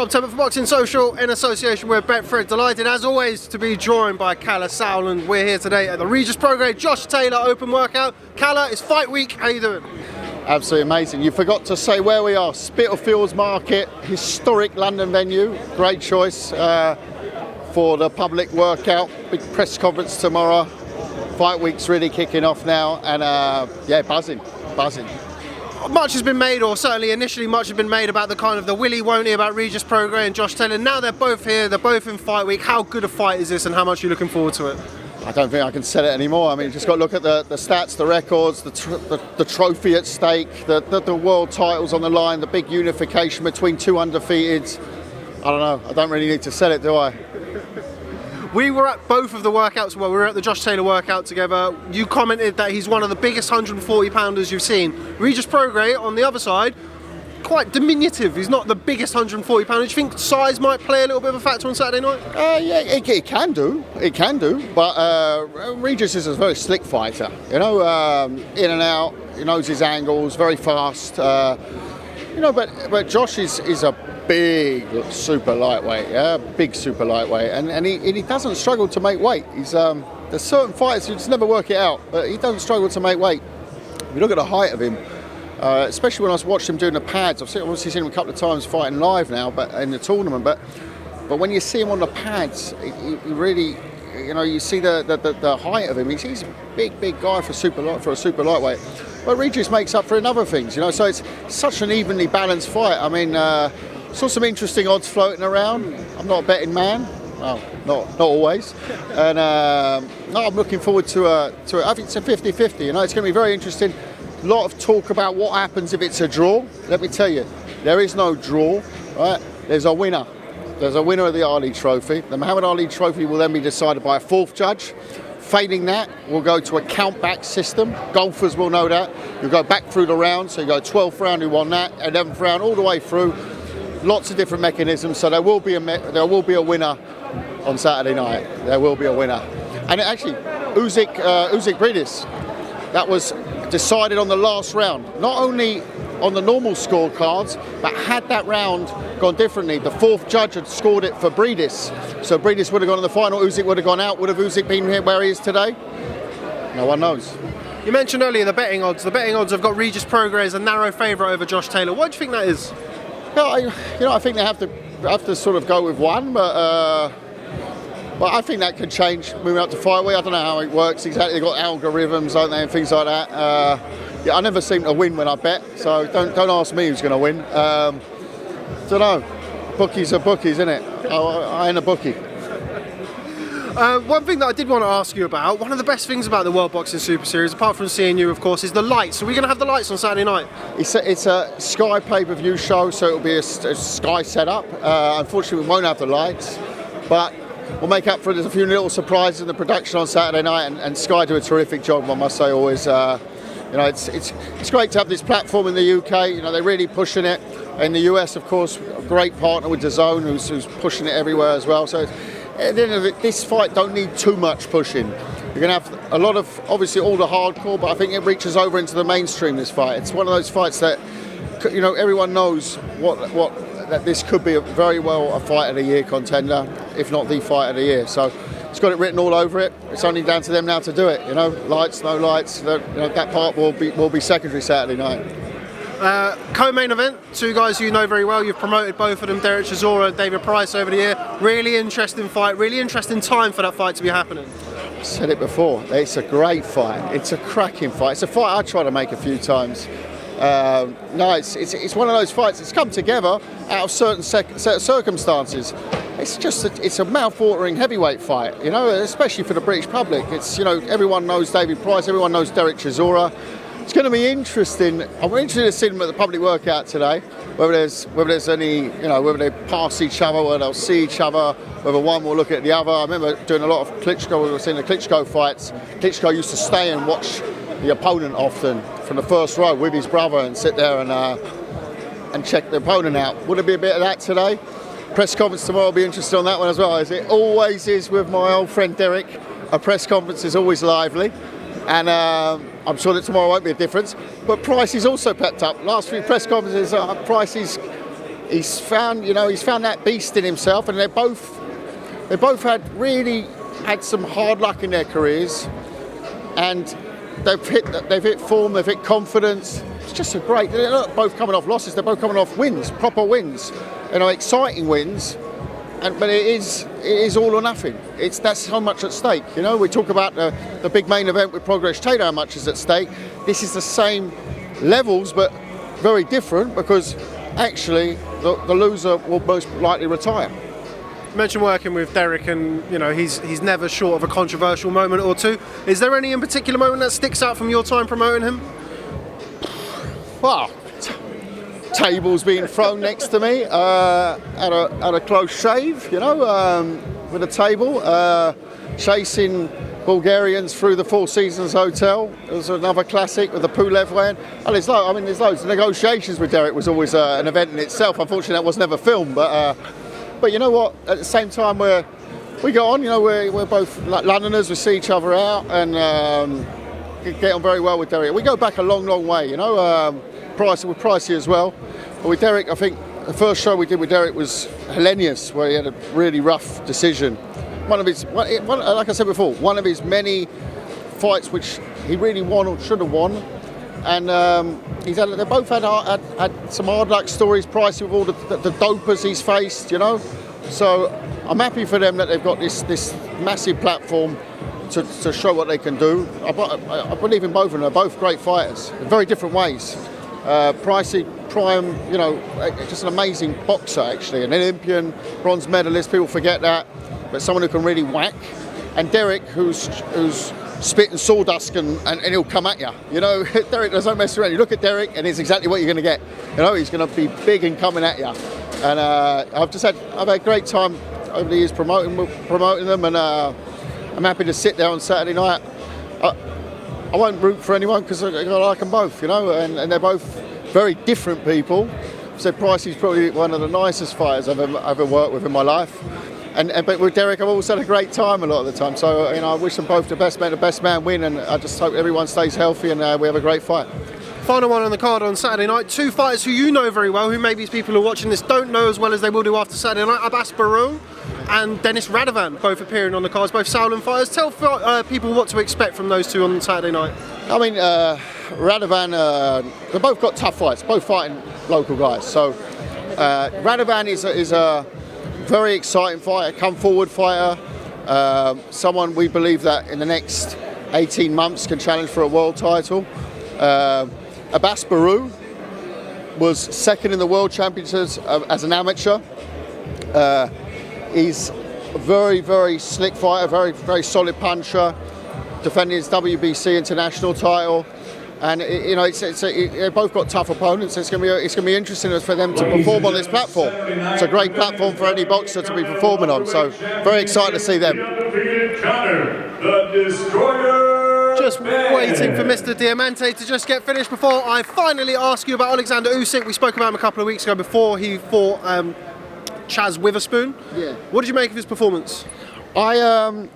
Rob Tebbutt for Boxing Social in association with Betfred. Delighted as always to be joined by Kalle Sauerland. We're here today at the Regis Prograis-Taylor Open Workout. Kalle, it's fight week. How you doing? Absolutely amazing. You forgot to say where we are. Spitalfields Market, historic London venue. Great choice for the public workout. Big press conference tomorrow. Fight week's really kicking off now, and yeah, buzzing. Much has been made, or certainly initially much has been made about the kind of the willy won't about Regis Prograis and Josh Taylor. Now they're both here, they're both in fight week. How good a fight is this, and how much are you looking forward to it? I don't think I can sell it anymore. I mean, you just got to look at the stats, the records, the trophy at stake, the world titles on the line, the big unification between two undefeateds. I don't know. I don't really need to sell it, do I? We were at both of the workouts. Well, we were at the Josh Taylor workout together. You commented that he's one of the biggest 140 pounders you've seen. Regis Prograis, on the other side, quite diminutive. He's not the biggest 140 pounder. Do you think size might play a little bit of a factor on Saturday night? Yeah, it can do. It can do. But Regis is a very slick fighter. You know, in and out. He knows his angles. Very fast. You know, but Josh is a big super lightweight, big super lightweight, and he doesn't struggle to make weight. He's there's certain fighters who just never work it out, but he doesn't struggle to make weight. If you look at the height of him, especially when I watched him doing the pads, I've obviously seen him a couple of times fighting live now, but in the tournament. But when you see him on the pads, he really, you know, you see the height of him. He's a big guy for a super lightweight. But Regis makes up for in other things, you know. So it's such an evenly balanced fight. I mean. Saw some interesting odds floating around. I'm not a betting man, well, not always, and no, I'm looking forward to it. I think it's a 50-50. You know, it's going to be very interesting. A lot of talk about what happens if it's a draw. Let me tell you, there is no draw. Right? There's a winner. There's a winner of the Ali Trophy. The Muhammad Ali Trophy will then be decided by a fourth judge. Failing that, we'll go to a count-back system. Golfers will know that. You'll go back through the rounds. So you go 12th round, who won that, 11th round, all the way through. Lots of different mechanisms, so there will be a winner on Saturday night. There will be a winner, and actually, Usyk Briedis, that was decided on the last round. Not only on the normal scorecards, but had that round gone differently, the fourth judge had scored it for Briedis. So Briedis would have gone in the final. Usyk would have gone out. Would have Usyk been here where he is today? No one knows. You mentioned earlier the betting odds. The betting odds have got Regis Prograis as a narrow favourite over Josh Taylor. Why do you think that is? I think they have to sort of go with one, but I think that could change moving up to fight week. I don't know how it works exactly. They've got algorithms, don't they, and things like that. I never seem to win when I bet, so don't ask me who's going to win. Don't know. Bookies are bookies, isn't it? I ain't a bookie. One thing that I did want to ask you about, one of the best things about the World Boxing Super Series, apart from seeing you, of course, is the lights. Are we going to have the lights on Saturday night? It's a Sky pay-per-view show, so it'll be a Sky setup. Unfortunately, we won't have the lights, but we'll make up for it. There's a few little surprises in the production on Saturday night, and Sky do a terrific job, I must say, always. You know, it's great to have this platform in the UK. You know, they're really pushing it. In the US, of course, a great partner with DAZN, who's pushing it everywhere as well. So. At the end of it, this fight don't need too much pushing. You're going to have a lot of, obviously, all the hardcore, but I think it reaches over into the mainstream, this fight. It's one of those fights that, you know, everyone knows that this could be very well a fight of the year contender, if not the fight of the year. So it's got it written all over it. It's only down to them now to do it. You know, lights, no lights. You know, that part will be secondary Saturday night. Co-main event, two guys who you know very well. You've promoted both of them, Price-Chisora, David Price over the year. Really interesting fight, really interesting time for that fight to be happening. I said it before, it's a great fight. It's a cracking fight. It's a fight I try to make a few times. No, it's one of those fights. It's come together out of certain circumstances. It's a mouth-watering heavyweight fight, you know, especially for the British public. It's, you know, everyone knows David Price, everyone knows Price-Chisora. It's going to be interesting. I'm interested to see them at the public workout today. Whether there's any, you know, whether they pass each other, whether they'll see each other, whether one will look at the other. I remember doing a lot of Klitschko. We were seeing the Klitschko fights. Klitschko used to stay and watch the opponent often from the first row with his brother and sit there and check the opponent out. Would there be a bit of that today? Press conference tomorrow. I'll be interested on that one as well, as it always is with my old friend Derek. A press conference is always lively, and I'm sure that tomorrow won't be a difference. But Price is also pepped up. Last few press conferences, Price is he's found that beast in himself, and they both had some hard luck in their careers, and they've hit form, they've hit confidence. It's just they're not both coming off losses, they're both coming off wins, proper wins, exciting wins. But it is all or nothing. That's how much at stake. We talk about the big main event with Prograis-Taylor, how much is at stake. This is the same levels, but very different, because actually the loser will most likely retire. You mentioned working with Derek, and he's never short of a controversial moment or two. Is there any in particular moment that sticks out from your time promoting him? Well, tables being thrown next to me at a close shave, with a table, chasing Bulgarians through the Four Seasons Hotel. It was another classic with the Pulev wearing. And there's loads. The negotiations with Derek was always an event in itself. Unfortunately, that was never filmed, but you know what? At the same time, we go on. We're both Londoners. We see each other out and get on very well with Derek. We go back a long, long way. With Pricey as well. But with Derek, I think the first show we did with Derek was Hellenius, where he had a really rough decision. Like I said before, one of his many fights which he really won or should have won. And they both had some hard luck stories. Pricey with all the dopers he's faced, So I'm happy for them that they've got this massive platform to show what they can do. I believe in both of them. They're both great fighters in very different ways. Pricey, prime, just an amazing boxer, actually, an Olympian, bronze medalist. People forget that, but someone who can really whack. And Derek, who's spitting sawdust and he'll come at you. Derek doesn't mess around. You look at Derek, and it's exactly what you're going to get. He's going to be big and coming at you. And I've had a great time over the years promoting them, and I'm happy to sit there on Saturday night. I won't root for anyone because I like them both, and they're both very different people. So Pricey's probably one of the nicest fighters I've ever worked with in my life. But with Derek, I've always had a great time a lot of the time. So I wish them both the best man win, and I just hope everyone stays healthy and we have a great fight. Final one on the card on Saturday night. Two fighters who you know very well, who maybe people who are watching this don't know as well as they will do after Saturday night. Abbas Barrow and Denis Radovan, both appearing on the cards, both Sauerland fighters. Tell people what to expect from those two on Saturday night. Radovan, they've both got tough fights, both fighting local guys. So Radovan is a very exciting fighter, come forward fighter, someone we believe that in the next 18 months can challenge for a world title. Abbas Barrow was second in the World Championships as an amateur. He's a very, very slick fighter, very, very solid puncher, defending his WBC international title. And they've both got tough opponents. It's going to be interesting for them to perform on this platform. It's a great platform for any boxer to be performing on. So very excited to see them. Just waiting for Mr. Diamante to just get finished before I finally ask you about Alexander Usyk. We spoke about him a couple of weeks ago before he fought Chaz Witherspoon. Yeah. What did you make of his performance? I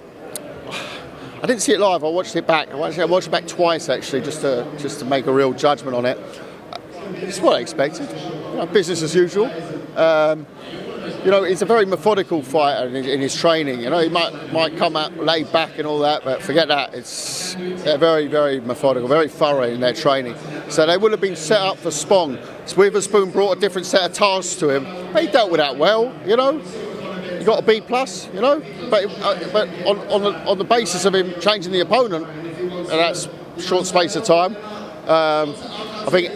didn't see it live. I watched it back. I watched it back twice actually, just to make a real judgment on it. It's what I expected. Business as usual. He's a very methodical fighter in his training. He might come out laid back and all that, but forget that. They're very, very methodical, very thorough in their training. So they would have been set up for Spong. Witherspoon brought a different set of tasks to him. He dealt with that well. He got a B+, but on the basis of him changing the opponent in that short space of time, I think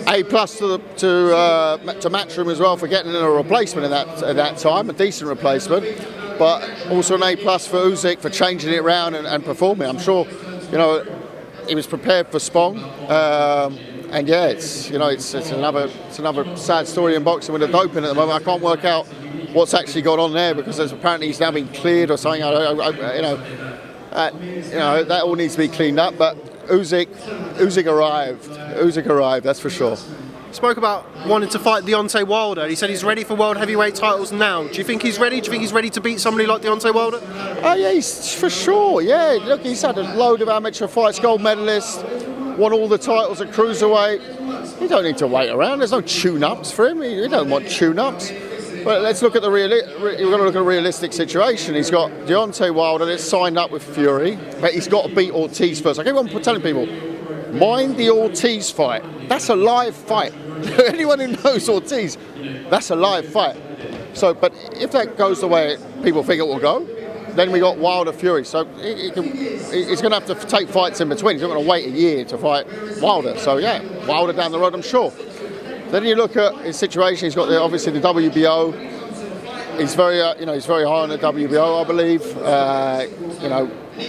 A+ to Matchroom as well for getting in a replacement at that time, a decent replacement, but also an A+ for Usyk for changing it around and performing. I'm sure, he was prepared for Spong. And yeah, it's another sad story in boxing with the doping at the moment. I can't work out what's actually gone on there because apparently he's now been cleared or something. That all needs to be cleaned up. But Usyk arrived. Usyk arrived, that's for sure. Spoke about wanting to fight Deontay Wilder. He said he's ready for world heavyweight titles now. Do you think he's ready? Do you think he's ready to beat somebody like Deontay Wilder? Oh yeah, he's for sure. Yeah, look, he's had a load of amateur fights, gold medalist, won all the titles at cruiserweight. He don't need to wait around. There's no tune-ups for him. He don't want tune-ups. But let's look at the you've got to look at a realistic situation. He's got Deontay Wilder that's signed up with Fury, but he's got to beat Ortiz first. I keep on telling people, mind the Ortiz fight. That's a live fight. Anyone who knows Ortiz, that's a live fight. So, but if that goes the way people think it will go, then we got Wilder Fury. So he's going to have to take fights in between. He's not going to wait a year to fight Wilder. So yeah, Wilder down the road, I'm sure. Then you look at his situation. He's got obviously the WBO. He's very, he's very high on the WBO, I believe.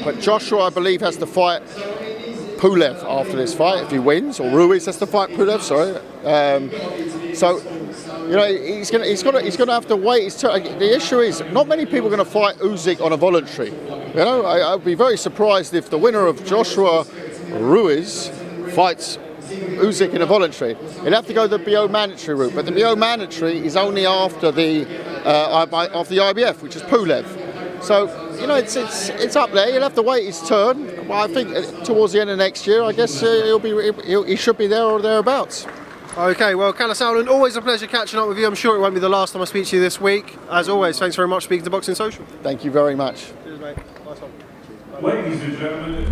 But Joshua, I believe, has to fight Pulev after this fight if he wins, or Ruiz has to fight Pulev. Sorry. He's going to have to wait. The issue is not many people are going to fight Usyk on a voluntary. I'd be very surprised if the winner of Joshua Ruiz fights Usyk in a voluntary. He'll have to go the BO mandatory route, but the BO mandatory is only after the IBF, which is Pulev. So it's up there. He'll have to wait his turn. Well, I think towards the end of next year, I guess he should be there or thereabouts. Okay, well, Kalle Sauerland, always a pleasure catching up with you. I'm sure it won't be the last time I speak to you this week. As always, thanks very much for speaking to Boxing Social. Thank you very much. Cheers, mate. Nice one. Ladies and gentlemen.